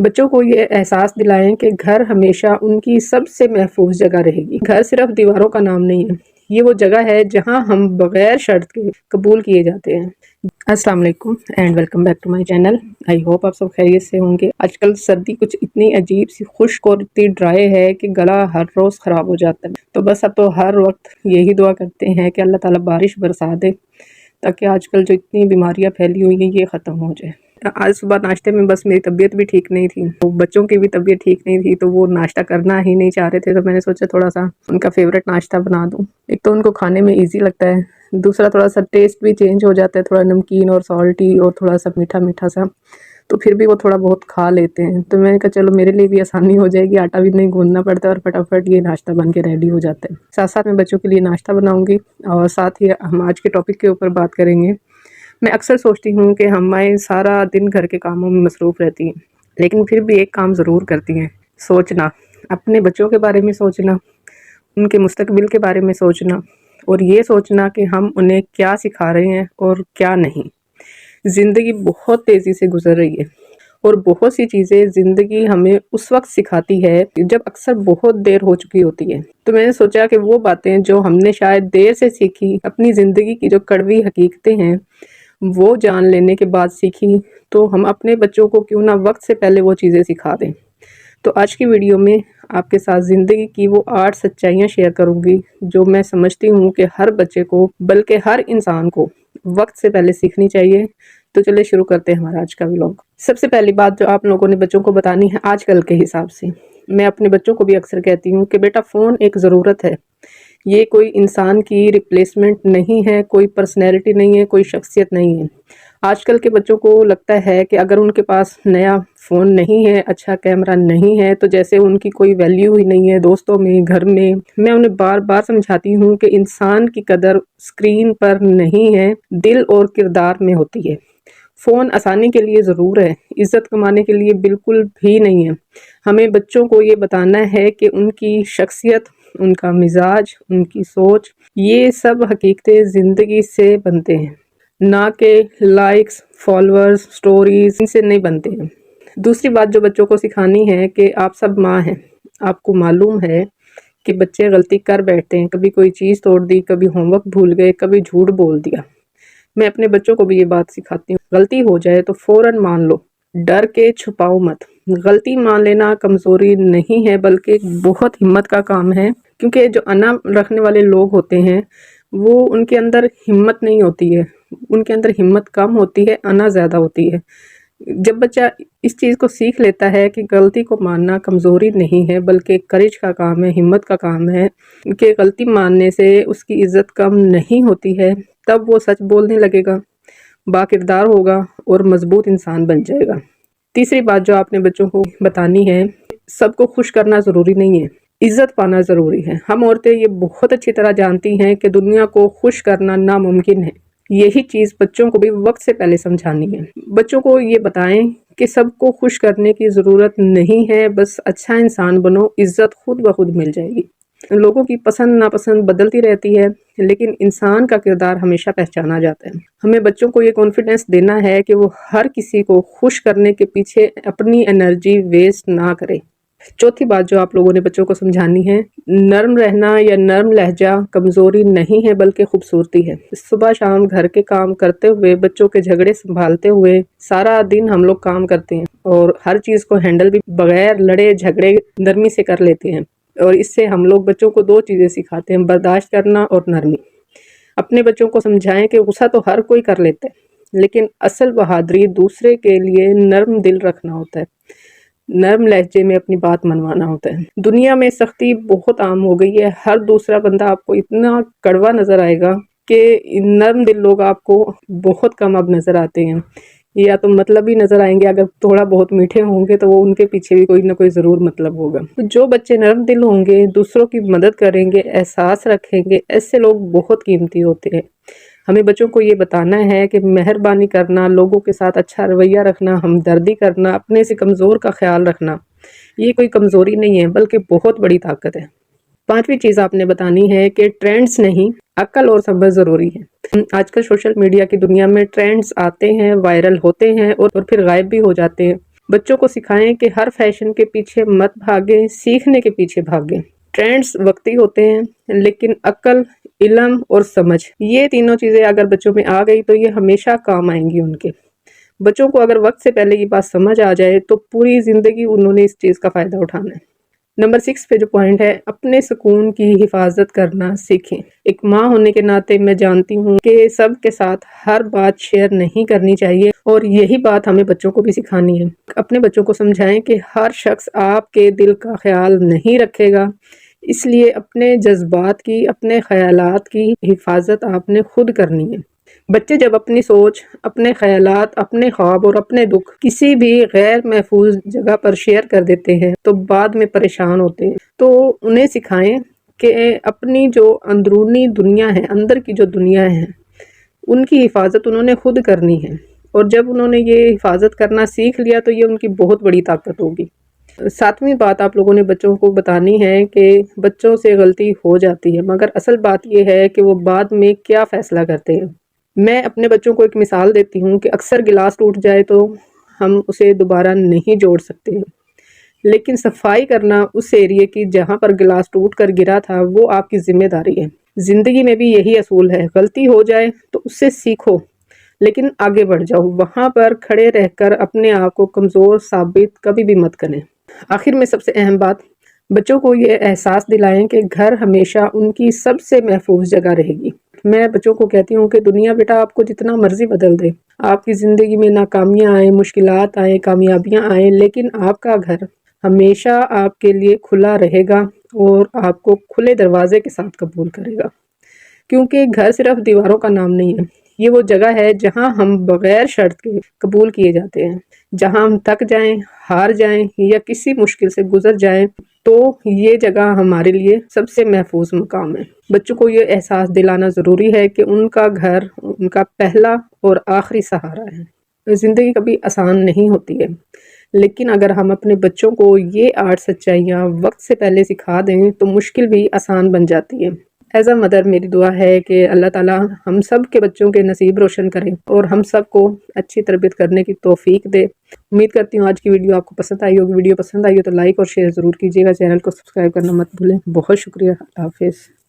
بچوں کو یہ احساس دلائیں کہ گھر ہمیشہ ان کی سب سے محفوظ جگہ رہے گی۔ گھر صرف دیواروں کا نام نہیں ہے، یہ وہ جگہ ہے جہاں ہم بغیر شرط کے قبول کیے جاتے ہیں۔ السلام علیکم and welcome back to my channel. I hope آپ سب خیریت سے ہوں گے۔ آج کل سردی کچھ اتنی عجیب سی خشک اور اتنی ڈرائی ہے کہ گلا ہر روز خراب ہو جاتا ہے۔ تو بس اب تو ہر وقت یہی دعا کرتے ہیں کہ اللہ تعالیٰ بارش برسا دے تاکہ آج کل جو اتنی بیماریاں پھیلی ہوئی ہیں یہ ختم ہو جائے۔ آج صبح ناشتے میں بس میری طبیعت بھی ٹھیک نہیں تھی، بچوں کی بھی طبیعت ٹھیک نہیں تھی، تو وہ ناشتہ کرنا ہی نہیں چاہ رہے تھے، تو میں نے سوچا تھوڑا سا ان کا فیوریٹ ناشتہ بنا دوں۔ ایک تو ان کو کھانے میں ایزی لگتا ہے، دوسرا تھوڑا سا ٹیسٹ بھی چینج ہو جاتا ہے، تھوڑا نمکین اور سالٹی اور تھوڑا سا میٹھا میٹھا سا، تو پھر بھی وہ تھوڑا بہت کھا لیتے ہیں۔ تو میں نے کہا چلو میرے لیے بھی آسانی ہو جائے گی، آٹا بھی نہیں گوندنا پڑتا اور فٹافٹ یہ ناشتہ بن کے ریڈی ہو جاتا ہے۔ ساتھ ساتھ میں بچوں کے لیے ناشتہ بناؤں گی اور ساتھ ہی ہم آج کے ٹاپک کے اوپر بات کریں گے۔ میں اکثر سوچتی ہوں کہ ہمیں سارا دن گھر کے کاموں میں مصروف رہتی ہیں، لیکن پھر بھی ایک کام ضرور کرتی ہیں، سوچنا، اپنے بچوں کے بارے میں سوچنا، ان کے مستقبل کے بارے میں سوچنا، اور یہ سوچنا کہ ہم انہیں کیا سکھا رہے ہیں اور کیا نہیں۔ زندگی بہت تیزی سے گزر رہی ہے اور بہت سی چیزیں زندگی ہمیں اس وقت سکھاتی ہے جب اکثر بہت دیر ہو چکی ہوتی ہے۔ تو میں نے سوچا کہ وہ باتیں جو ہم نے شاید دیر سے سیکھی، اپنی زندگی کی جو کڑوی حقیقتیں ہیں وہ جان لینے کے بعد سیکھی، تو ہم اپنے بچوں کو کیوں نہ وقت سے پہلے وہ چیزیں سکھا دیں۔ تو آج کی ویڈیو میں آپ کے ساتھ زندگی کی وہ 8 سچائیاں شیئر کروں گی جو میں سمجھتی ہوں کہ ہر بچے کو بلکہ ہر انسان کو وقت سے پہلے سیکھنی چاہیے۔ تو چلے شروع کرتے ہیں ہمارا آج کا ولاگ۔ سب سے پہلی بات جو آپ لوگوں نے بچوں کو بتانی ہے آج کل کے حساب سے، میں اپنے بچوں کو بھی اکثر کہتی ہوں کہ بیٹا فون ایک ضرورت ہے، یہ کوئی انسان کی ریپلیسمنٹ نہیں ہے، کوئی پرسنالٹی نہیں ہے، کوئی شخصیت نہیں ہے۔ آج کل کے بچوں کو لگتا ہے کہ اگر ان کے پاس نیا فون نہیں ہے، اچھا کیمرہ نہیں ہے، تو جیسے ان کی کوئی ویلیو ہی نہیں ہے دوستوں میں، گھر میں۔ میں انہیں بار بار سمجھاتی ہوں کہ انسان کی قدر سکرین پر نہیں ہے، دل اور کردار میں ہوتی ہے۔ فون آسانی کے لیے ضرور ہے، عزت کمانے کے لیے بالکل بھی نہیں ہے۔ ہمیں بچوں کو یہ بتانا ہے کہ ان کی شخصیت، ان کا مزاج، ان کی سوچ، یہ سب حقیقتیں زندگی سے بنتے ہیں، نہ کہ لائکس، فالورز، سٹوریز، ان سے نہیں بنتے ہیں۔ دوسری بات جو بچوں کو سکھانی ہے کہ آپ سب ماں ہیں، آپ کو معلوم ہے کہ بچے غلطی کر بیٹھتے ہیں، کبھی کوئی چیز توڑ دی، کبھی ہوم ورک بھول گئے، کبھی جھوٹ بول دیا۔ میں اپنے بچوں کو بھی یہ بات سکھاتی ہوں، غلطی ہو جائے تو فوراً مان لو، ڈر کے چھپاؤ مت۔ غلطی مان لینا کمزوری نہیں ہے بلکہ بہت ہمت کا کام ہے، کیونکہ جو انا رکھنے والے لوگ ہوتے ہیں وہ ان کے اندر ہمت نہیں ہوتی ہے، ان کے اندر ہمت کم ہوتی ہے، انا زیادہ ہوتی ہے۔ جب بچہ اس چیز کو سیکھ لیتا ہے کہ غلطی کو ماننا کمزوری نہیں ہے بلکہ کریج کا کام ہے، ہمت کا کام ہے، کہ غلطی ماننے سے اس کی عزت کم نہیں ہوتی ہے، تب وہ سچ بولنے لگے گا، با کردار ہوگا اور مضبوط انسان بن جائے گا۔ تیسری بات جو آپ نے بچوں کو بتانی ہے، سب کو خوش کرنا ضروری نہیں ہے، عزت پانا ضروری ہے۔ ہم عورتیں یہ بہت اچھی طرح جانتی ہیں کہ دنیا کو خوش کرنا ناممکن ہے، یہی چیز بچوں کو بھی وقت سے پہلے سمجھانی ہے۔ بچوں کو یہ بتائیں کہ سب کو خوش کرنے کی ضرورت نہیں ہے، بس اچھا انسان بنو، عزت خود بخود مل جائے گی۔ لوگوں کی پسند ناپسند بدلتی رہتی ہے، لیکن انسان کا کردار ہمیشہ پہچانا جاتا ہے۔ ہمیں بچوں کو یہ کانفیڈنس دینا ہے کہ وہ ہر کسی کو خوش کرنے کے پیچھے اپنی انرجی ویسٹ نہ کرے۔ چوتھی بات جو آپ لوگوں نے بچوں کو سمجھانی ہے، نرم رہنا یا نرم لہجہ کمزوری نہیں ہے بلکہ خوبصورتی ہے۔ صبح شام گھر کے کام کرتے ہوئے، بچوں کے جھگڑے سنبھالتے ہوئے سارا دن ہم لوگ کام کرتے ہیں اور ہر چیز کو ہینڈل بھی بغیر لڑے جھگڑے نرمی سے کر لیتے ہیں، اور اس سے ہم لوگ بچوں کو 2 چیزیں سکھاتے ہیں، برداشت کرنا اور نرمی۔ اپنے بچوں کو سمجھائیں کہ غصہ تو ہر کوئی کر لیتا ہے، لیکن اصل بہادری دوسرے کے لیے نرم دل رکھنا ہوتا ہے، نرم لہجے میں اپنی بات منوانا ہوتا ہے۔ دنیا میں سختی بہت عام ہو گئی ہے، ہر دوسرا بندہ آپ کو اتنا کڑوا نظر آئے گا کہ نرم دل لوگ آپ کو بہت کم اب نظر آتے ہیں، یا تو مطلب ہی نظر آئیں گے، اگر تھوڑا بہت میٹھے ہوں گے تو وہ ان کے پیچھے بھی کوئی نہ کوئی ضرور مطلب ہوگا۔ جو بچے نرم دل ہوں گے، دوسروں کی مدد کریں گے، احساس رکھیں گے، ایسے لوگ بہت قیمتی ہوتے ہیں۔ ہمیں بچوں کو یہ بتانا ہے کہ مہربانی کرنا، لوگوں کے ساتھ اچھا رویہ رکھنا، ہمدردی کرنا، اپنے سے کمزور کا خیال رکھنا، یہ کوئی کمزوری نہیں ہے بلکہ بہت بڑی طاقت ہے۔ 5ویں چیز آپ نے بتانی ہے کہ ٹرینڈز نہیں، عقل اور سمجھ ضروری ہے۔ آج کل سوشل میڈیا کی دنیا میں ٹرینڈز آتے ہیں، وائرل ہوتے ہیں اور پھر غائب بھی ہو جاتے ہیں۔ بچوں کو سکھائیں کہ ہر فیشن کے پیچھے مت بھاگیں، سیکھنے کے پیچھے بھاگیں۔ ٹرینڈز وقتی ہوتے ہیں لیکن عقل، علم اور سمجھ، یہ تینوں چیزیں اگر بچوں میں آ گئی تو یہ ہمیشہ کام آئیں گی ان کے۔ بچوں کو اگر وقت سے پہلے یہ بات سمجھ آ جائے تو پوری زندگی انہوں نے اس چیز کا فائدہ اٹھانا ہے۔ نمبر 6 پہ جو پوائنٹ ہے، اپنے سکون کی حفاظت کرنا سیکھیں۔ ایک ماں ہونے کے ناطے میں جانتی ہوں کہ سب کے ساتھ ہر بات شیئر نہیں کرنی چاہیے، اور یہی بات ہمیں بچوں کو بھی سکھانی ہے۔ اپنے بچوں کو سمجھائیں کہ ہر شخص آپ کے دل کا خیال نہیں رکھے گا، اس لیے اپنے جذبات کی، اپنے خیالات کی حفاظت آپ نے خود کرنی ہے۔ بچے جب اپنی سوچ، اپنے خیالات، اپنے خواب اور اپنے دکھ کسی بھی غیر محفوظ جگہ پر شیئر کر دیتے ہیں تو بعد میں پریشان ہوتے ہیں۔ تو انہیں سکھائیں کہ اپنی جو اندرونی دنیا ہے، اندر کی جو دنیا ہے، ان کی حفاظت انہوں نے خود کرنی ہے، اور جب انہوں نے یہ حفاظت کرنا سیکھ لیا تو یہ ان کی بہت بڑی طاقت ہوگی۔ 7ویں بات آپ لوگوں نے بچوں کو بتانی ہے کہ بچوں سے غلطی ہو جاتی ہے، مگر اصل بات یہ ہے کہ وہ بعد میں کیا فیصلہ کرتے ہیں۔ میں اپنے بچوں کو ایک مثال دیتی ہوں کہ اکثر گلاس ٹوٹ جائے تو ہم اسے دوبارہ نہیں جوڑ سکتے ہیں، لیکن صفائی کرنا اس ایریے کی جہاں پر گلاس ٹوٹ کر گرا تھا وہ آپ کی ذمہ داری ہے۔ زندگی میں بھی یہی اصول ہے، غلطی ہو جائے تو اس سے سیکھو لیکن آگے بڑھ جاؤ، وہاں پر کھڑے رہ کر اپنے آپ کو کمزور ثابت کبھی بھی مت کریں۔ آخر میں سب سے اہم بات، بچوں کو یہ احساس دلائیں کہ گھر ہمیشہ ان کی سب سے محفوظ جگہ رہے گی۔ میں بچوں کو کہتی ہوں کہ دنیا بیٹا آپ کو جتنا مرضی بدل دے، آپ کی زندگی میں ناکامیاں آئیں، مشکلات آئیں، کامیابیاں آئیں، لیکن آپ کا گھر ہمیشہ آپ کے لیے کھلا رہے گا اور آپ کو کھلے دروازے کے ساتھ قبول کرے گا، کیونکہ گھر صرف دیواروں کا نام نہیں ہے، یہ وہ جگہ ہے جہاں ہم بغیر شرط کے قبول کیے جاتے ہیں۔ جہاں ہم تھک جائیں، ہار جائیں یا کسی مشکل سے گزر جائیں تو یہ جگہ ہمارے لیے سب سے محفوظ مقام ہے۔ بچوں کو یہ احساس دلانا ضروری ہے کہ ان کا گھر ان کا پہلا اور آخری سہارا ہے۔ زندگی کبھی آسان نہیں ہوتی ہے، لیکن اگر ہم اپنے بچوں کو یہ 8 سچائیاں وقت سے پہلے سکھا دیں تو مشکل بھی آسان بن جاتی ہے۔ ایز اے مدر میری دعا ہے کہ اللہ تعالیٰ ہم سب کے بچوں کے نصیب روشن کریں اور ہم سب کو اچھی تربیت کرنے کی توفیق دے۔ امید کرتی ہوں آج کی ویڈیو آپ کو پسند آئی ہوگی۔ ویڈیو پسند آئی ہو تو لائک اور شیئر ضرور کیجیے گا، چینل کو سبسکرائب کرنا مت بھولیں۔ بہت شکریہ، اللہ حافظ۔